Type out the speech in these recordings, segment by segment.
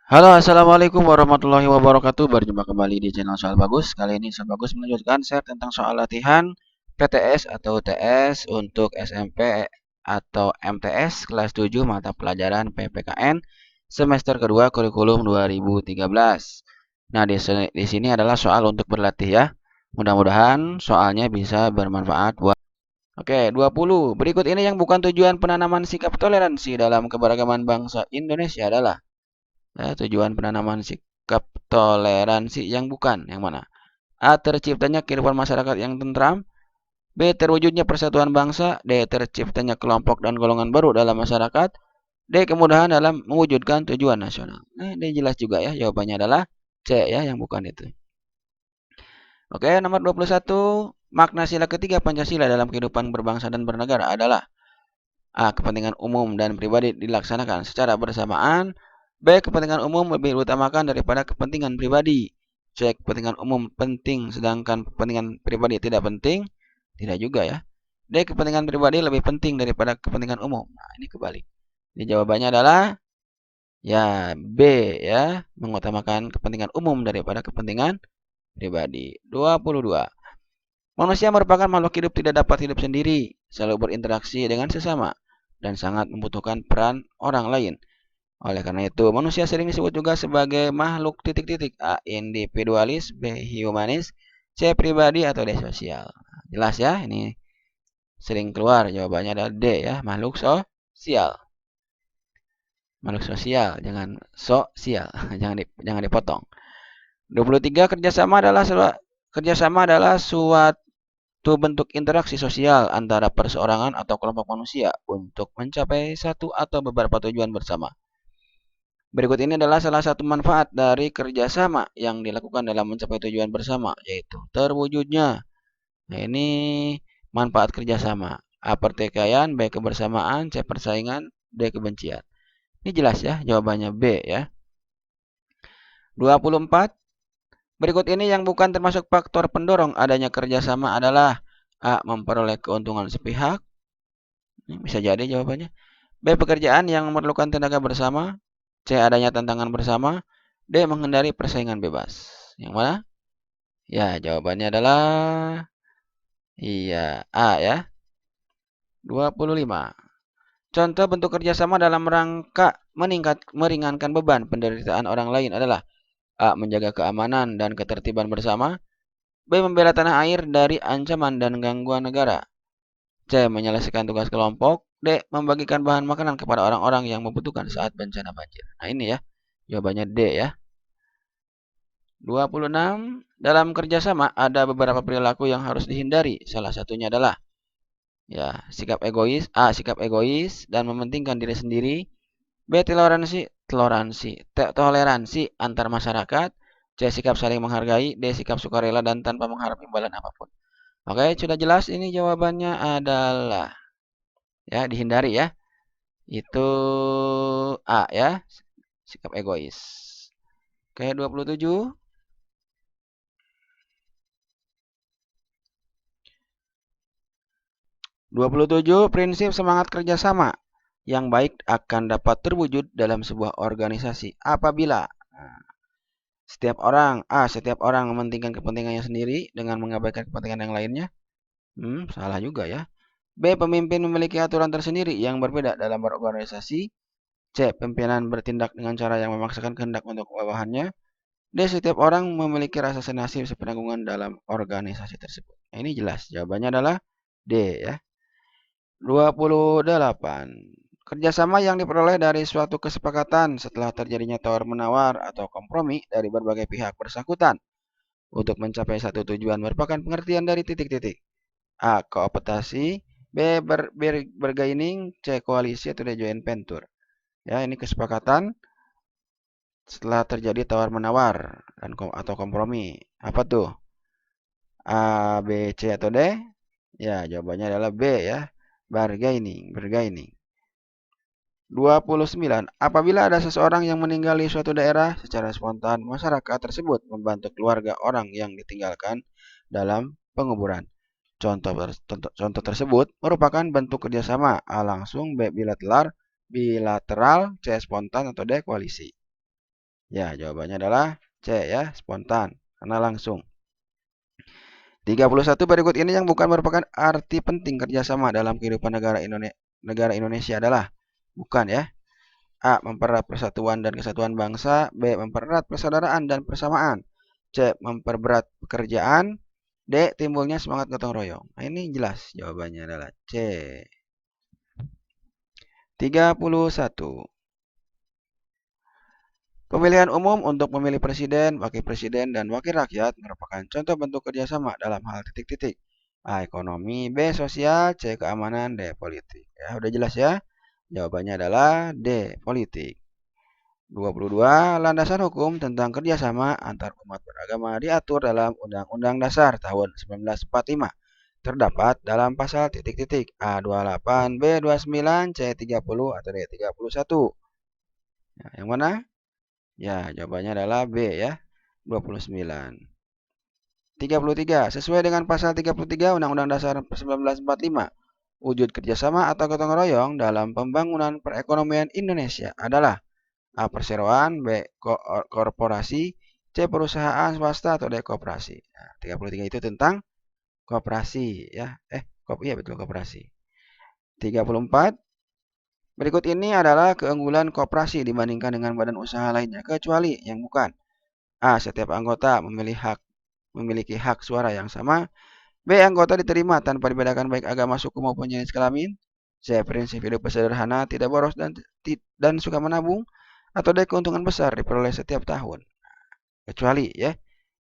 Halo, assalamualaikum warahmatullahi wabarakatuh. Berjumpa kembali di channel Soal Bagus. Kali ini Soal Bagus melanjutkan share tentang soal latihan PTS atau UTS untuk SMP atau MTS kelas 7 mata pelajaran PPKN semester kedua kurikulum 2013. Nah, di sini adalah soal untuk berlatih ya. Mudah-mudahan soalnya bisa bermanfaat buat. Oke, 20. Berikut ini yang bukan tujuan penanaman sikap toleransi dalam keberagaman bangsa Indonesia adalah tujuan penanaman sikap toleransi yang bukan yang mana? A. Terciptanya kehidupan masyarakat yang tentram. B. Terwujudnya persatuan bangsa. D. Terciptanya kelompok dan golongan baru dalam masyarakat. D. Kemudahan dalam mewujudkan tujuan nasional. Nah, D jelas juga ya. Jawabannya adalah C ya, yang bukan itu. Oke, nomor 21. Makna sila ketiga Pancasila dalam kehidupan berbangsa dan bernegara adalah A. Kepentingan umum dan pribadi dilaksanakan secara bersamaan. B. Kepentingan umum lebih diutamakan daripada kepentingan pribadi. C. Kepentingan umum penting sedangkan kepentingan pribadi tidak penting. Tidak juga ya. D. Kepentingan pribadi lebih penting daripada kepentingan umum. Nah, ini kebalik. Jadi jawabannya adalah ya B ya. Mengutamakan kepentingan umum daripada kepentingan pribadi. 22. Manusia merupakan makhluk hidup tidak dapat hidup sendiri, selalu berinteraksi dengan sesama, dan sangat membutuhkan peran orang lain. Oleh karena itu, manusia sering disebut juga sebagai makhluk titik-titik. A. Individualis, B. Humanis, C. Pribadi, atau D. Sosial. Jelas ya, ini sering keluar jawabannya adalah D ya, makhluk sosial. Makhluk sosial, jangan sosial, jangan dipotong. 23. Kerjasama adalah suatu bentuk interaksi sosial antara perseorangan atau kelompok manusia untuk mencapai satu atau beberapa tujuan bersama. Berikut ini adalah salah satu manfaat dari kerjasama yang dilakukan dalam mencapai tujuan bersama, yaitu terwujudnya. Nah, ini manfaat kerjasama. A. Pertikaian, B. Kebersamaan, C. Persaingan, D. Kebencian. Ini jelas ya, jawabannya B ya. 24. Berikut ini yang bukan termasuk faktor pendorong adanya kerjasama adalah A. Memperoleh keuntungan sepihak. Ini bisa jadi jawabannya. B. Pekerjaan yang memerlukan tenaga bersama. C. Adanya tantangan bersama. D. Menghindari persaingan bebas. Yang mana? Ya, jawabannya adalah iya, A ya. 25. Contoh bentuk kerjasama dalam rangka meringankan beban penderitaan orang lain adalah A. Menjaga keamanan dan ketertiban bersama. B. Membela tanah air dari ancaman dan gangguan negara. C. Menyelesaikan tugas kelompok. D. Membagikan bahan makanan kepada orang-orang yang membutuhkan saat bencana banjir. Nah, ini ya. Jawabannya D ya. 26. Dalam kerjasama ada beberapa perilaku yang harus dihindari. Salah satunya adalah ya, sikap egois dan mementingkan diri sendiri. B. Toleransi antar masyarakat. C. Sikap saling menghargai. D. Sikap sukarela dan tanpa mengharap imbalan apapun. Oke, sudah jelas ini jawabannya adalah ya dihindari ya. Itu A ya, sikap egois. Oke, 27. 27 prinsip semangat kerjasama yang baik akan dapat terwujud dalam sebuah organisasi apabila setiap orang mementingkan kepentingannya sendiri dengan mengabaikan kepentingan yang lainnya. Salah juga ya. B. Pemimpin memiliki aturan tersendiri yang berbeda dalam berorganisasi. C. Pimpinan bertindak dengan cara yang memaksakan kehendak untuk bawahannya. D. Setiap orang memiliki rasa senasib sepenanggungan dalam organisasi tersebut. Nah, ini jelas. Jawabannya adalah D ya. 28. Kerjasama yang diperoleh dari suatu kesepakatan setelah terjadinya tawar-menawar atau kompromi dari berbagai pihak bersangkutan untuk mencapai satu tujuan merupakan pengertian dari titik-titik. A. Kooptasi. B. Bergaining. C. Koalisi atau D. Joint venture. Ya, ini kesepakatan setelah terjadi tawar-menawar atau kompromi. Apa tuh? A, B, C atau D? Ya, jawabannya adalah B ya. Bargaining. 29. Apabila ada seseorang yang meninggal di suatu daerah, secara spontan masyarakat tersebut membantu keluarga orang yang ditinggalkan dalam penguburan. Contoh tersebut merupakan bentuk kerjasama A. Langsung, B. Bilateral, C. Spontan, atau D. Koalisi. Ya, jawabannya adalah C ya, spontan, karena langsung. 31 berikut ini yang bukan merupakan arti penting kerjasama dalam kehidupan negara Indonesia adalah bukan ya. A. Mempererat persatuan dan kesatuan bangsa. B. Mempererat persaudaraan dan persamaan. C. Memperberat pekerjaan. D. Timbulnya semangat gotong royong. Nah, ini jelas jawabannya adalah C. 31. Pemilihan umum untuk memilih presiden, wakil presiden, dan wakil rakyat merupakan contoh bentuk kerjasama dalam hal titik-titik. A. Ekonomi. B. Sosial. C. Keamanan. D. Politik. Ya, udah jelas ya. Jawabannya adalah D. Politik. 22. Landasan hukum tentang kerjasama antar umat beragama diatur dalam Undang-Undang Dasar tahun 1945. Terdapat dalam pasal titik-titik A28, B29, C30, atau D31. Nah, yang mana? Ya, jawabannya adalah B ya, 29. 33. Sesuai dengan pasal 33 Undang-Undang Dasar 1945, wujud kerjasama atau gotong royong dalam pembangunan perekonomian Indonesia adalah A. Perseroan, B. Korporasi, C. Perusahaan swasta, atau D. Koperasi. Nah, 33 itu tentang koperasi ya. Iya betul, koperasi. 34. Berikut ini adalah keunggulan koperasi dibandingkan dengan badan usaha lainnya, kecuali yang bukan. A. Setiap anggota memiliki hak suara yang sama. B. Anggota diterima tanpa dibedakan baik agama, suku maupun jenis kelamin. C. Prinsip hidup sederhana, tidak boros dan suka menabung. Atau D. Keuntungan besar diperoleh setiap tahun. Kecuali ya.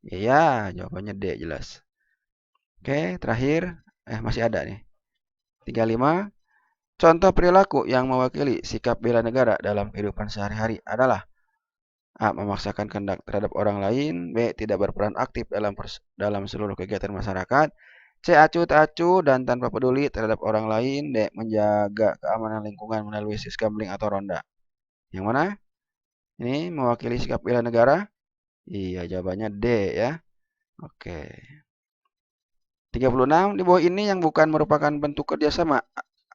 Iya, jawabannya D jelas. Oke, terakhir. Masih ada nih. 35. Contoh perilaku yang mewakili sikap bela negara dalam kehidupan sehari-hari adalah A. Memaksakan kehendak terhadap orang lain. B. Tidak berperan aktif dalam seluruh kegiatan masyarakat. C. Acuh tak acuh dan tanpa peduli terhadap orang lain. D. Menjaga keamanan lingkungan melalui siskamling atau ronda. Yang mana? Ini mewakili sikap bela negara. Iya, jawabannya D ya. Oke. 36. Di bawah ini yang bukan merupakan bentuk kerjasama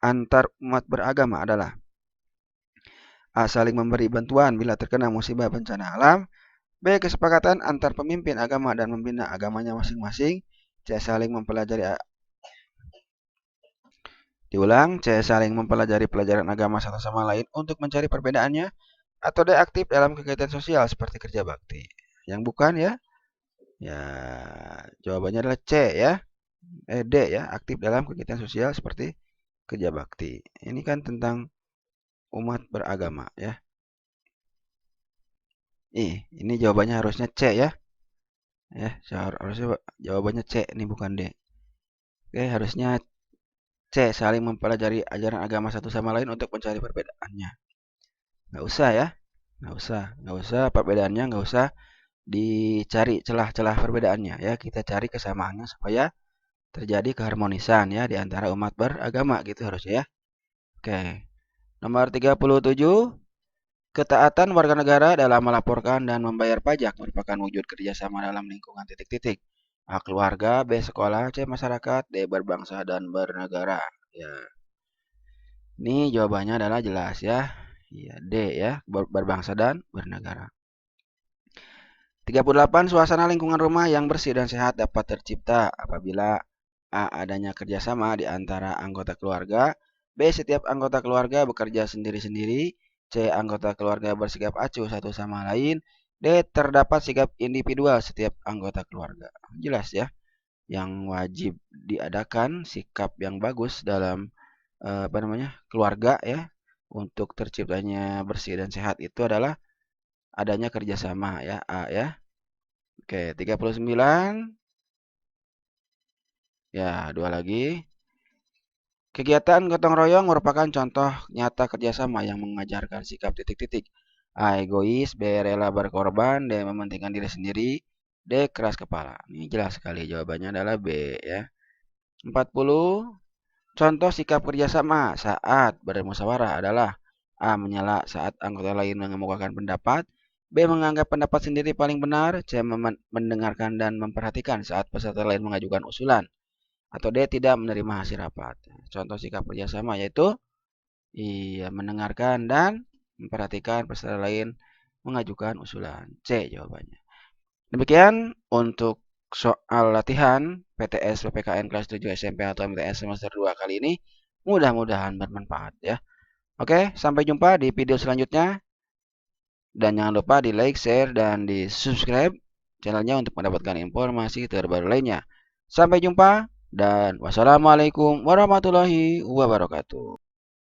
antar umat beragama adalah A. Saling memberi bantuan bila terkena musibah bencana alam. B. Kesepakatan antar pemimpin agama dan membina agamanya masing-masing. C. Saling mempelajari Diulang, C. Saling mempelajari pelajaran agama satu sama lain untuk mencari perbedaannya. Atau D. Aktif dalam kegiatan sosial seperti kerja bakti. Yang bukan ya. Ya, jawabannya adalah C ya. D ya, aktif dalam kegiatan sosial seperti kerja bakti. Ini kan tentang umat beragama ya. Ini jawabannya harusnya C ya. Harusnya jawabannya C, ini bukan D. Oke, harusnya C. Saling mempelajari ajaran agama satu sama lain untuk mencari perbedaannya. Nggak usah ya. Nggak usah perbedaannya, nggak usah dicari celah-celah perbedaannya ya. Kita cari kesamaannya supaya terjadi keharmonisan ya di antara umat beragama gitu harusnya ya. Oke. Nomor 37. Ketaatan warga negara dalam melaporkan dan membayar pajak merupakan wujud kerjasama dalam lingkungan titik-titik. A. Keluarga, B. Sekolah, C. Masyarakat, D. Berbangsa dan bernegara. Ya, ini jawabannya adalah jelas ya. Iya, D ya, berbangsa dan bernegara. 38. Suasana lingkungan rumah yang bersih dan sehat dapat tercipta apabila A. Adanya kerjasama di antara anggota keluarga. B. Setiap anggota keluarga bekerja sendiri-sendiri. C. Anggota keluarga bersikap acuh satu sama lain. D. Terdapat sikap individual setiap anggota keluarga. Jelas ya. Yang wajib diadakan sikap yang bagus dalam keluarga ya. Untuk terciptanya bersih dan sehat itu adalah adanya kerjasama ya. A ya. Oke, 39. Ya, dua lagi. Kegiatan gotong royong merupakan contoh nyata kerjasama yang mengajarkan sikap titik-titik. A. Egois, B. Rela berkorban, D. Mementingkan diri sendiri, D. Keras kepala. Ini jelas sekali jawabannya adalah B ya. 40. Contoh sikap kerjasama saat bermusyawarah adalah A. Menyela saat anggota lain mengemukakan pendapat, B. Menganggap pendapat sendiri paling benar, C. Mendengarkan dan memperhatikan saat peserta lain mengajukan usulan, atau D. Tidak menerima hasil rapat. Contoh sikap kerjasama yaitu mendengarkan dan memperhatikan peserta lain mengajukan usulan. C jawabannya. Demikian untuk soal latihan PTS PPKN kelas 7 SMP atau MTS semester 2 kali ini. Mudah-mudahan bermanfaat ya. Oke, sampai jumpa di video selanjutnya. Dan jangan lupa di like, share, dan di subscribe channelnya untuk mendapatkan informasi terbaru lainnya. Sampai jumpa dan wassalamualaikum warahmatullahi wabarakatuh.